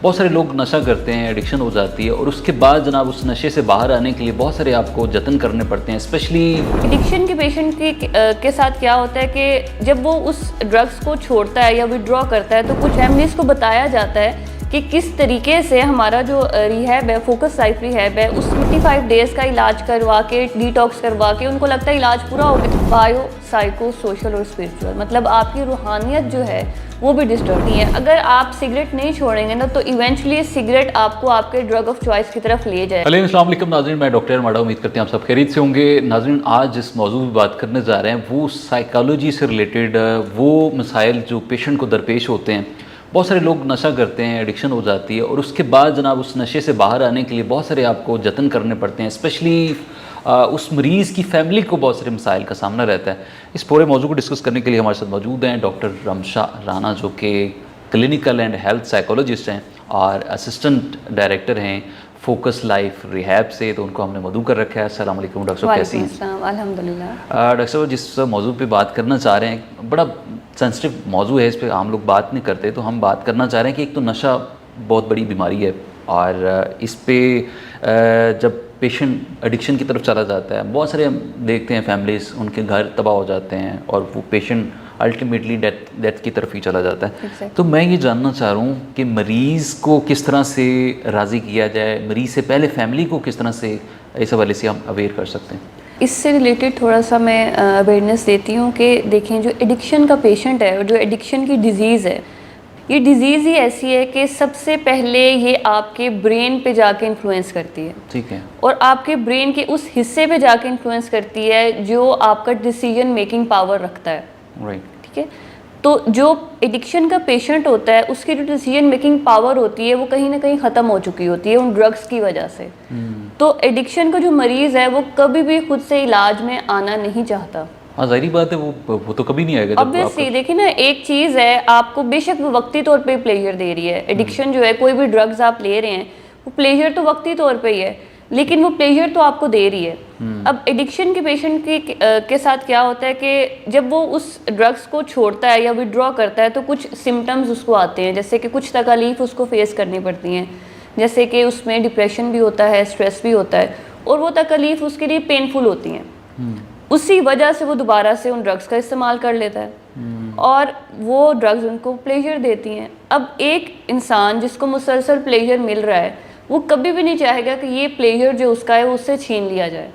بہت سارے لوگ نشہ کرتے ہیں, ایڈکشن ہو جاتی ہے, اور اس کے بعد جناب اس نشے سے باہر آنے کے لیے بہت سارے آپ کو جتن کرنے پڑتے ہیں. اسپیشلی ایڈکشن کے پیشنٹ کے ساتھ کیا ہوتا ہے کہ جب وہ اس ڈرگس کو چھوڑتا ہے یا وڈرا کرتا ہے تو کچھ فیملیز کو بتایا جاتا ہے کہ کس طریقے سے ہمارا جو ریہیب ہے, فوکس لائف ریہیب ہے, اس 55 ڈیز کا علاج کروا کے, ڈیٹاکس کروا کے ان کو لگتا ہے علاج پورا ہو گیا. بایو, سائیکو, سوشل اور اسپریچول, مطلب آپ کی روحانیت جو ہے وہ بھی ڈسٹرب نہیں ہے. اگر آپ سگریٹ نہیں چھوڑیں گے نا تو ایونچولی سگریٹ آپ کو آپ کے ڈرگ آف چوائس کی طرف لے جائے. السلام علیکم ناظرین, میں ڈاکٹر ماڈا, امید کرتے ہیں آپ سب خیریت سے ہوں گے. ناظرین, آج جس موضوع پہ بات کرنے جا رہے ہیں وہ سائیکالوجی سے ریلیٹڈ وہ مسائل جو پیشنٹ کو درپیش ہوتے ہیں. بہت سارے لوگ نشہ کرتے ہیں, ایڈکشن ہو جاتی ہے, اور اس کے بعد جناب اس نشے سے باہر آنے کے لیے بہت سارے آپ کو جتن کرنے پڑتے ہیں. اسپیشلی اس مریض کی فیملی کو بہت سارے مسائل کا سامنا رہتا ہے. اس پورے موضوع کو ڈسکس کرنے کے لیے ہمارے ساتھ موجود ہیں ڈاکٹر رمشا رانا, جو کہ کلینکل اینڈ ہیلتھ سائیکولوجسٹ ہیں اور اسسٹنٹ ڈائریکٹر ہیں فوکس لائف ریہیب سے. تو ان کو ہم نے مدعو کر رکھا ہے. السلام علیکم ڈاکٹر صاحب, کیسی ہیں؟ السلام, الحمدللہ. ڈاکٹر صاحب, جس موضوع پہ بات کرنا چاہ رہے ہیں بڑا سینسٹیو موضوع ہے, اس پہ عام لوگ بات نہیں کرتے, تو ہم بات کرنا چاہ رہے ہیں کہ ایک تو نشہ بہت بڑی بیماری ہے, اور اس پہ جب پیشنٹ ایڈکشن کی طرف چلا جاتا ہے, بہت سارے ہم دیکھتے ہیں فیملیز, ان کے گھر تباہ ہو جاتے ہیں اور وہ پیشنٹ الٹیمیٹلی ڈیتھ کی طرف ہی چلا جاتا ہے. تو میں یہ جاننا چاہ رہا ہوں کہ مریض کو کس طرح سے راضی کیا جائے, مریض سے پہلے فیملی کو کس طرح سے اس حوالے سے ہم اویئر کر سکتے ہیں. اس سے ریلیٹڈ تھوڑا سا میں اویئرنیس دیتی ہوں کہ دیکھیں, جو ایڈکشن کا پیشنٹ ہے اور جو ایڈکشن کی ڈیزیز ہے, یہ ڈیزیز ہی ایسی ہے کہ سب سے پہلے یہ آپ کے برین پہ جا کے انفلوئنس کرتی ہے. ٹھیک ہے. اور آپ کے برین کے اس حصے پہ جا کے انفلوئنس کرتی ہے جو آپ کا ڈیسیجن میکنگ پاور رکھتا ہے. ٹھیک ہے. تو جو ایڈکشن کا پیشنٹ ہوتا ہے اس کی جو ڈیسیجن میکنگ پاور ہوتی ہے وہ کہیں نہ کہیں ختم ہو چکی ہوتی ہے ان ڈرگس کی وجہ سے. تو ایڈکشن کا جو مریض ہے وہ کبھی بھی خود سے علاج میں آنا نہیں چاہتا. ہاں, ظاہری بات ہے, وہ تو کبھی نہیں آئے گا. obviously دیکھیں نا, ایک چیز ہے آپ کو بے شک وہ وقتی طور پہ پلیجر دے رہی ہے. ایڈکشن جو ہے, کوئی بھی ڈرگز آپ لے رہے ہیں وہ پلیجر تو وقتی طور پہ ہی ہے, لیکن وہ پلیجر تو آپ کو دے رہی ہے. اب ایڈکشن کے پیشنٹ کے ساتھ کیا ہوتا ہے کہ جب وہ اس ڈرگس کو چھوڑتا ہے یا وڈرا کرتا ہے تو کچھ سمٹمز اس کو آتے ہیں, جیسے کہ کچھ تکالیف اس کو فیس کرنی پڑتی ہیں, جیسے کہ اس میں ڈپریشن بھی ہوتا ہے, اسٹریس بھی ہوتا ہے, اور وہ تکالیف اس کے لیے پینفل ہوتی ہیں. اسی وجہ سے وہ دوبارہ سے ان ڈرگس کا استعمال کر لیتا ہے, اور وہ ڈرگز ان کو پلیجر دیتی ہیں. اب ایک انسان جس کو مسلسل پلیجر مل رہا ہے وہ کبھی بھی نہیں چاہے گا کہ یہ پلیجر جو اس کا ہے وہ اس سے چھین لیا جائے.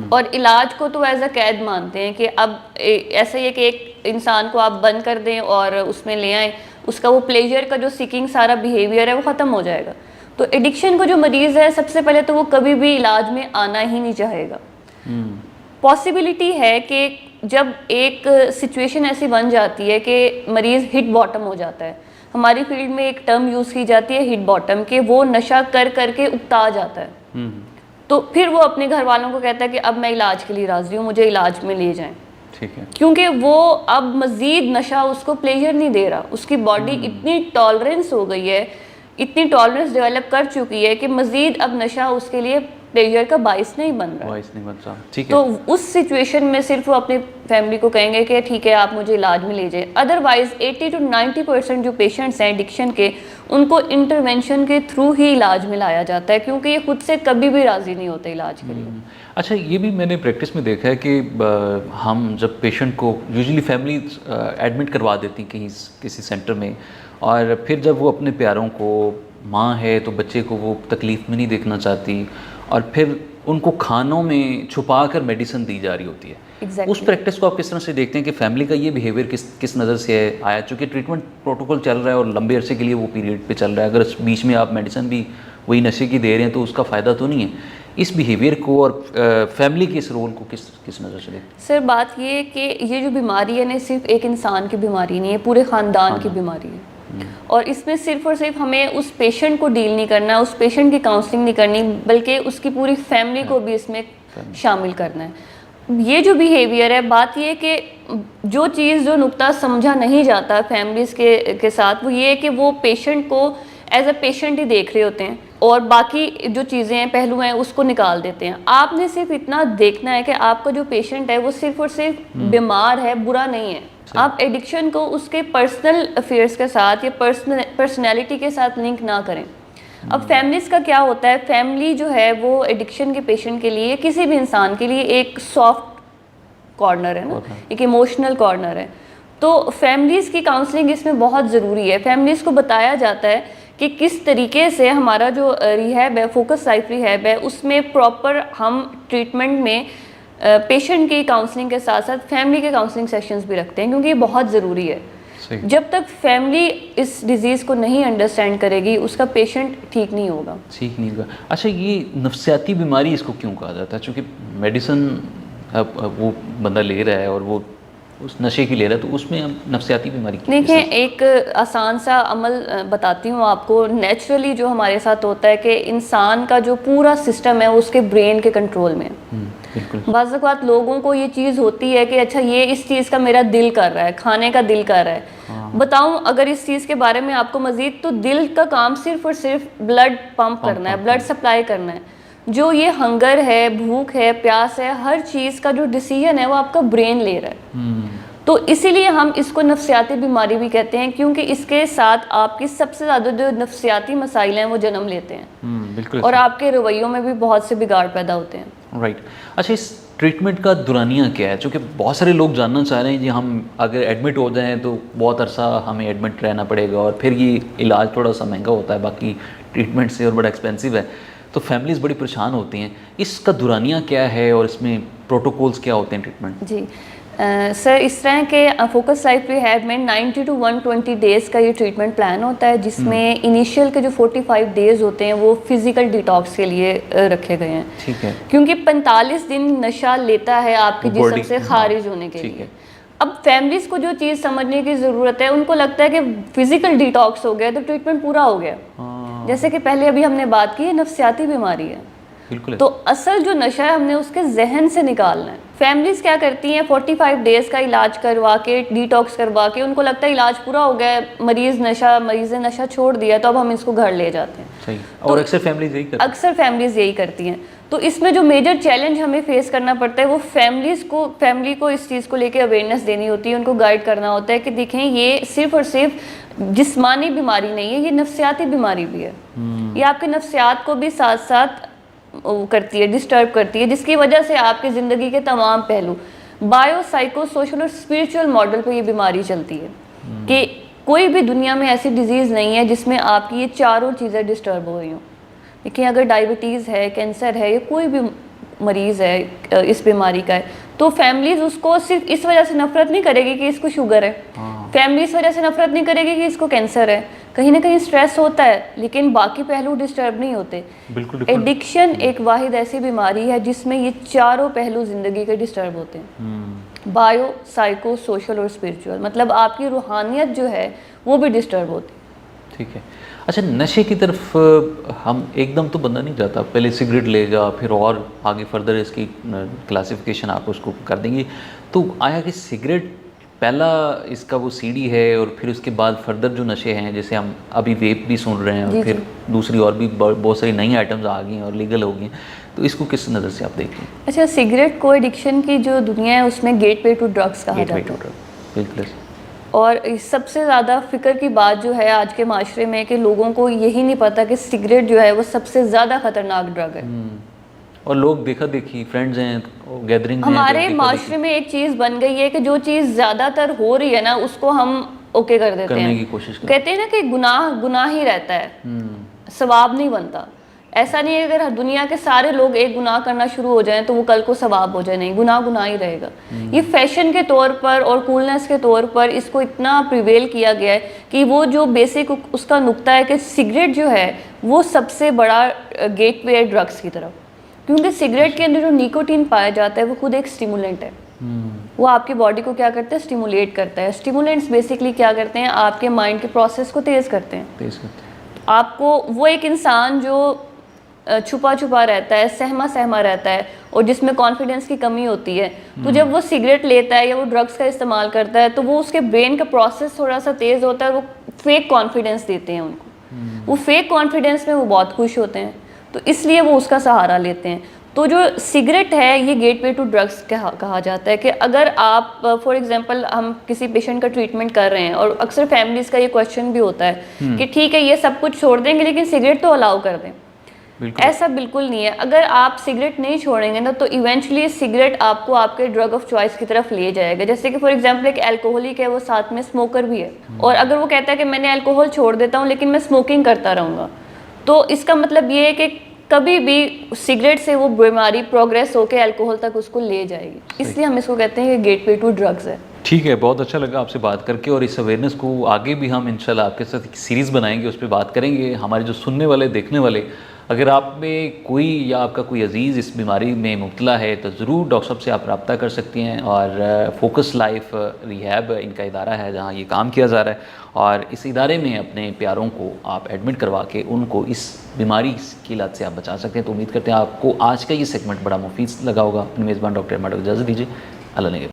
اور علاج کو تو ایز اے قید مانتے ہیں کہ اب ایسا ہی ہے کہ ایک انسان کو آپ بند کر دیں اور اس میں لے آئیں, اس کا وہ پلیجر کا جو سیکنگ سارا بیہیویئر ہے وہ ختم ہو جائے گا. تو ایڈکشن کا جو مریض ہے سب سے پہلے تو وہ کبھی بھی علاج میں آنا ہی نہیں چاہے گا. پاسبلٹی ہے کہ جب ایک سچویشن ایسی بن جاتی ہے کہ مریض ہٹ باٹم ہو جاتا ہے, ہماری فیلڈ میں ایک ٹرم یوز کی جاتی ہے ہٹ باٹم, کہ وہ نشہ کر کر کے اکتا جاتا ہے. تو پھر وہ اپنے گھر والوں کو کہتا ہے کہ اب میں علاج کے لیے راضی ہوں, مجھے علاج میں لے جائیں. ٹھیک ہے. کیونکہ وہ اب مزید نشہ اس کو پلیجر نہیں دے رہا, اس کی باڈی اتنی ٹالرنس ہو گئی ہے, اتنی ٹالرنس ڈیولپ کر چکی ہے کہ مزید اب نشہ اس کے لیے پلیجر کا باعث نہیں بن رہا. تو اس سچویشن میں صرف وہ اپنی فیملی کو کہیں گے کہ ٹھیک ہے آپ مجھے علاج میں لے جائیں. ادروائز 80 to 90% جو پیشنٹس ہیں ایڈکشن کے, ان کو انٹرونشن کے تھرو ہی علاج میں لایا جاتا ہے, کیونکہ یہ خود سے کبھی بھی راضی نہیں ہوتے علاج کے لیے. اچھا, یہ بھی میں نے پریکٹس میں دیکھا ہے کہ ہم جب پیشنٹ کو یوزلی فیملی ایڈمٹ کروا دیتی کہیں کسی سینٹر میں, اور پھر جب وہ اپنے پیاروں کو, ماں ہے تو بچے کو وہ تکلیف میں نہیں دیکھنا چاہتی, اور پھر ان کو کھانوں میں چھپا کر میڈیسن دی جا رہی ہوتی ہے. اس پریکٹس کو آپ کس طرح سے دیکھتے ہیں کہ فیملی کا یہ بیہیویئر کس نظر سے آیا, چونکہ ٹریٹمنٹ پروٹوکول چل رہا ہے اور لمبے عرصے کے لیے وہ پیریڈ پہ چل رہا ہے, اگر اس بیچ میں آپ میڈیسن بھی وہی نشے کی دے رہے ہیں تو اس کا فائدہ تو نہیں ہے. اس بیہیویئر کو اور فیملی کے اس رول کو کس نظر سے دیکھتے ہیں؟ سر بات یہ ہے کہ یہ جو بیماری ہے نا, صرف ایک انسان کی بیماری نہیں ہے, پورے خاندان کی بیماری ہے. اور اس میں صرف اور صرف ہمیں اس پیشنٹ کو ڈیل نہیں کرنا, اس پیشنٹ کی کاؤنسلنگ نہیں کرنی, بلکہ اس کی پوری فیملی کو بھی اس میں شامل کرنا ہے. یہ جو بیہیویئر ہے, بات یہ ہے کہ جو چیز, جو نقطہ سمجھا نہیں جاتا فیملیز کے ساتھ, وہ یہ ہے کہ وہ پیشنٹ کو ایز اے پیشنٹ ہی دیکھ رہے ہوتے ہیں. اور باقی جو چیزیں ہیں پہلو ہیں اس کو نکال دیتے ہیں. آپ نے صرف اتنا دیکھنا ہے کہ آپ کا جو پیشنٹ ہے وہ صرف اور صرف بیمار ہے, برا نہیں ہے. آپ ایڈکشن کو اس کے پرسنل افیئرس کے ساتھ یا پرسنالٹی کے ساتھ لنک نہ کریں. اب فیملیز کا کیا ہوتا ہے, فیملی جو ہے وہ ایڈکشن کے پیشنٹ کے لیے, کسی بھی انسان کے لیے ایک سافٹ کارنر ہے نا, ایک ایموشنل کارنر ہے. تو فیملیز کی کاؤنسلنگ اس میں بہت ضروری ہے. فیملیز کو بتایا جاتا ہے کہ کس طریقے سے ہمارا جو ریہیب ہے, فوکس لائف ریہیب ہے, اس میں پراپر ہم ٹریٹمنٹ میں پیشنٹ کی کاؤنسلنگ کے ساتھ ساتھ فیملی کے کاؤنسلنگ سیشنز بھی رکھتے ہیں, کیونکہ یہ بہت ضروری ہے. جب تک فیملی اس ڈیزیز کو نہیں انڈرسٹینڈ کرے گی اس کا پیشنٹ ٹھیک نہیں ہوگا. ٹھیک نہیں ہوگا. اچھا, یہ نفسیاتی بیماری اس کو کیوں کہا جاتا ہے؟ چونکہ میڈیسن وہ بندہ لے رہا ہے اور وہ اس نشے کی لے رہا ہے, تو اس میں ہم نفسیاتی بیماری کی دیکھیں, ایک آسان سا عمل بتاتی ہوں آپ کو. نیچرلی جو ہمارے ساتھ ہوتا ہے کہ انسان کا جو پورا سسٹم ہے اس کے برین کے کنٹرول میں. بعض اوقات لوگوں کو یہ چیز ہوتی ہے کہ اچھا یہ اس چیز کا میرا دل کر رہا ہے, کھانے کا دل کر رہا ہے. بتاؤں اگر اس چیز کے بارے میں آپ کو مزید, تو دل کا کام صرف اور صرف بلڈ پمپ کرنا ہے, بلڈ سپلائی کرنا ہے. جو یہ ہنگر ہے, بھوک ہے, پیاس ہے, ہر چیز کا جو ڈیسیژن ہے وہ آپ کا برین لے رہا ہے. تو اسی لیے ہم اس کو نفسیاتی بیماری بھی کہتے ہیں, کیونکہ اس کے ساتھ آپ کی سب سے زیادہ جو نفسیاتی مسائل ہیں وہ جنم لیتے ہیں, اور آپ کے رویوں میں بھی بہت سے بگاڑ پیدا ہوتے ہیں. رائٹ. اچھا, اس ٹریٹمنٹ کا دورانیہ کیا ہے؟ چونکہ بہت سارے لوگ جاننا چاہ رہے ہیں جی ہم اگر ایڈمٹ ہو جائیں تو بہت عرصہ ہمیں ایڈمٹ رہنا پڑے گا, اور پھر یہ علاج تھوڑا سا مہنگا ہوتا ہے باقی ٹریٹمنٹ سے اور بڑا ایکسپینسو ہے, تو فیملیز بڑی پریشان ہوتی ہیں. اس کا دورانیہ کیا ہے اور اس میں پروٹوکولز کیا ہوتے ہیں ٹریٹمنٹ؟ جی سر, اس طرح کے فوکس لائف ریہیب میں 90 to 120 ڈیز کا یہ ٹریٹمنٹ پلان ہوتا ہے, جس میں انیشیل کے جو 45 ڈیز ہوتے ہیں وہ فزیکل ڈیٹاکس کے لیے رکھے گئے ہیں. ٹھیک ہے. کیونکہ 45 دن نشہ لیتا ہے آپ کے جسم سے خارج ہونے کے لیے. اب فیملیز کو جو چیز سمجھنے کی ضرورت ہے, ان کو لگتا ہے کہ فزیکل ڈیٹاکس ہو گیا تو ٹریٹمنٹ پورا ہو گیا. جیسے کہ پہلے ابھی ہم نے بات کی, ہے نفسیاتی بیماری ہے. تو اصل جو نشہ ہے ہم نے اس کے ذہن سے نکالنا ہے. فیملیز کیا کرتی ہیں, 45 ڈیز کا علاج کروا کے, ڈیٹاکس کروا کے, ان کو لگتا ہے علاج پورا ہو گیا ہے, مریض نے نشہ چھوڑ دیا تو اب ہم اس کو گھر لے جاتے ہیں. صحیح. اور اکثر فیملیز یہی کرتی ہیں. تو اس میں جو میجر چیلنج ہمیں فیس کرنا پڑتا ہے وہ فیملی کو اس چیز کو لے کے اویئرنیس دینی ہوتی ہے, ان کو گائیڈ کرنا ہوتا ہے کہ دیکھیں یہ صرف اور صرف جسمانی بیماری نہیں ہے, یہ نفسیاتی بیماری بھی ہے. یہ آپ کے نفسیات کو بھی ساتھ ساتھ کرتی ہے, ڈسٹرب کرتی ہے, جس کی وجہ سے آپ کی زندگی کے تمام پہلو بایو, سائیکو, سوشل اور اسپریچول ماڈل پہ یہ بیماری چلتی ہے. کہ کوئی بھی دنیا میں ایسی ڈیزیز نہیں ہے جس میں آپ کی یہ چاروں چیزیں ڈسٹرب ہو رہی ہوں. دیکھیں اگر ڈائبٹیز ہے, کینسر ہے, یا کوئی بھی مریض ہے اس بیماری کا ہے, تو فیملیز اس کو صرف اس وجہ سے نفرت نہیں کرے گی کہ اس کو شوگر ہے, فیملی اس وجہ سے نفرت نہیں کرے گی کہ اس کو کینسر ہے. کہیں نہ کہیں اسٹریس ہوتا ہے لیکن باقی پہلو ڈسٹرب نہیں ہوتے. ایڈکشن ایک واحد ایسی بیماری ہے جس میں یہ چاروں پہلو زندگی کے ڈسٹرب ہوتے ہیں, بایو, سائیکو, سوشل اور اسپریچول. مطلب آپ کی روحانیت جو ہے وہ بھی ڈسٹرب ہوتی ہے. ٹھیک ہے. اچھا, نشے کی طرف ہم ایک دم تو بندہ نہیں جاتا, پہلے سگریٹ لے گا, پھر اور آگے فردر اس کی کلاسیفیکیشن آپ اس کو کر دیں گے. تو آیا کہ سگریٹ پہلا اس کا وہ سی ڈی ہے, اور پھر اس کے بعد فردر جو نشے ہیں جیسے ہم ابھی ویپ بھی سن رہے ہیں, اور پھر دوسری اور بھی بہت ساری نئی آئٹمز آ گئی ہیں اور لیگل ہو گئی ہیں, تو اس کو کس نظر سے آپ دیکھیں؟ اچھا, سگریٹ کو ایڈکشن کی جو دنیا ہے اس میں گیٹ وے ٹو ڈرگس کہا جاتا ہے. بالکل. اور سب سے زیادہ فکر کی بات جو ہے آج کے معاشرے میں کہ لوگوں کو یہی نہیں پتا کہ سگریٹ جو ہے وہ سب سے زیادہ خطرناک ڈرگ ہے. اور لوگ دیکھا دیکھی, فرینڈز ہیں, گیدرنگ ہیں, ہمارے معاشرے میں ایک چیز بن گئی ہے کہ جو چیز زیادہ تر ہو رہی ہے نا اس کو ہم اوکے کر دیتے ہیں, کرنے کی کوشش کہتے ہیں نا کہ گناہ ہی رہتا ہے, ثواب نہیں بنتا. ایسا نہیں ہے اگر دنیا کے سارے لوگ ایک گناہ کرنا شروع ہو جائیں تو وہ کل کو ثواب ہو جائے, نہیں, گناہ ہی رہے گا. یہ فیشن کے طور پر اور کولنس کے طور پر اس کو اتنا پریویل کیا گیا ہے کہ وہ جو بیسک اس کا نقطہ ہے کہ سگریٹ جو ہے وہ سب سے بڑا گیٹ وے ہے ڈرگس کی طرف. کیونکہ سگریٹ کے اندر جو نیکوٹین پایا جاتا ہے وہ خود ایک اسٹیمولنٹ ہے. وہ آپ کی باڈی کو کیا کرتا ہے, اسٹیمولیٹ کرتا ہے. اسٹیمولنٹس بیسکلی کیا کرتے ہیں, آپ کے مائنڈ کے پروسیس کو تیز کرتے ہیں. آپ کو وہ ایک انسان جو چھپا رہتا ہے, سہما رہتا ہے, اور جس میں کانفیڈنس کی کمی ہوتی ہے, تو جب وہ سگریٹ لیتا ہے یا وہ ڈرگس کا استعمال کرتا ہے تو وہ اس کے برین کا پروسیس تھوڑا سا تیز ہوتا ہے, اور وہ فیک کانفیڈنس دیتے ہیں ان کو. وہ فیک کانفیڈنس میں وہ بہت خوش ہوتے ہیں، تو اس لیے وہ اس کا سہارا لیتے ہیں. تو جو سگریٹ ہے یہ گیٹ وے ٹو ڈرگس کہا جاتا ہے کہ اگر آپ فار ایگزامپل ہم کسی پیشنٹ کا ٹریٹمنٹ کر رہے ہیں اور اکثر فیملیز کا یہ کویشچن بھی ہوتا ہے کہ ٹھیک ہے یہ سب کچھ چھوڑ دیں گے لیکن سگریٹ تو الاؤ کر دیں. ایسا بالکل نہیں ہے. اگر آپ سگریٹ نہیں چھوڑیں گے نا تو ایونچولی سگریٹ آپ کو آپ کے ڈرگ آف چوائس کی طرف لے جائے گا. جیسے کہ فار ایگزامپل ایک الکوہولک ہے وہ ساتھ میں اسموکر بھی ہے، اور اگر وہ کہتا ہے کہ میں نے الکوہول چھوڑ دیتا ہوں لیکن میں اسموکنگ کرتا رہوں گا، تو اس کا مطلب یہ ہے کہ کبھی بھی سگریٹ سے وہ بیماری پروگریس ہو کے الکوہول تک اس کو لے جائے گی. اس لیے ہم اس کو کہتے ہیں کہ گیٹ وے ٹو ڈرگز ہے. ٹھیک ہے، بہت اچھا لگا آپ سے بات کر کے، اور اس اویئرنیس کو آگے بھی ہم انشاءاللہ آپ کے ساتھ ایک سیریز بنائیں گے، اس پہ بات کریں گے. ہمارے جو سننے والے دیکھنے والے اگر آپ میں کوئی یا آپ کا کوئی عزیز اس بیماری میں مبتلا ہے تو ضرور ڈاکٹر صاحب سے آپ رابطہ کر سکتی ہیں. اور فوکس لائف ریہیب ان کا ادارہ ہے جہاں یہ کام کیا جا رہا ہے، اور اس ادارے میں اپنے پیاروں کو آپ ایڈمٹ کروا کے ان کو اس بیماری کی لت سے آپ بچا سکتے ہیں. تو امید کرتے ہیں آپ کو آج کا یہ سیگمنٹ بڑا مفید لگا ہوگا. اپنے میزبان ڈاکٹر میڈم اجازت دیجیے. اللہ نے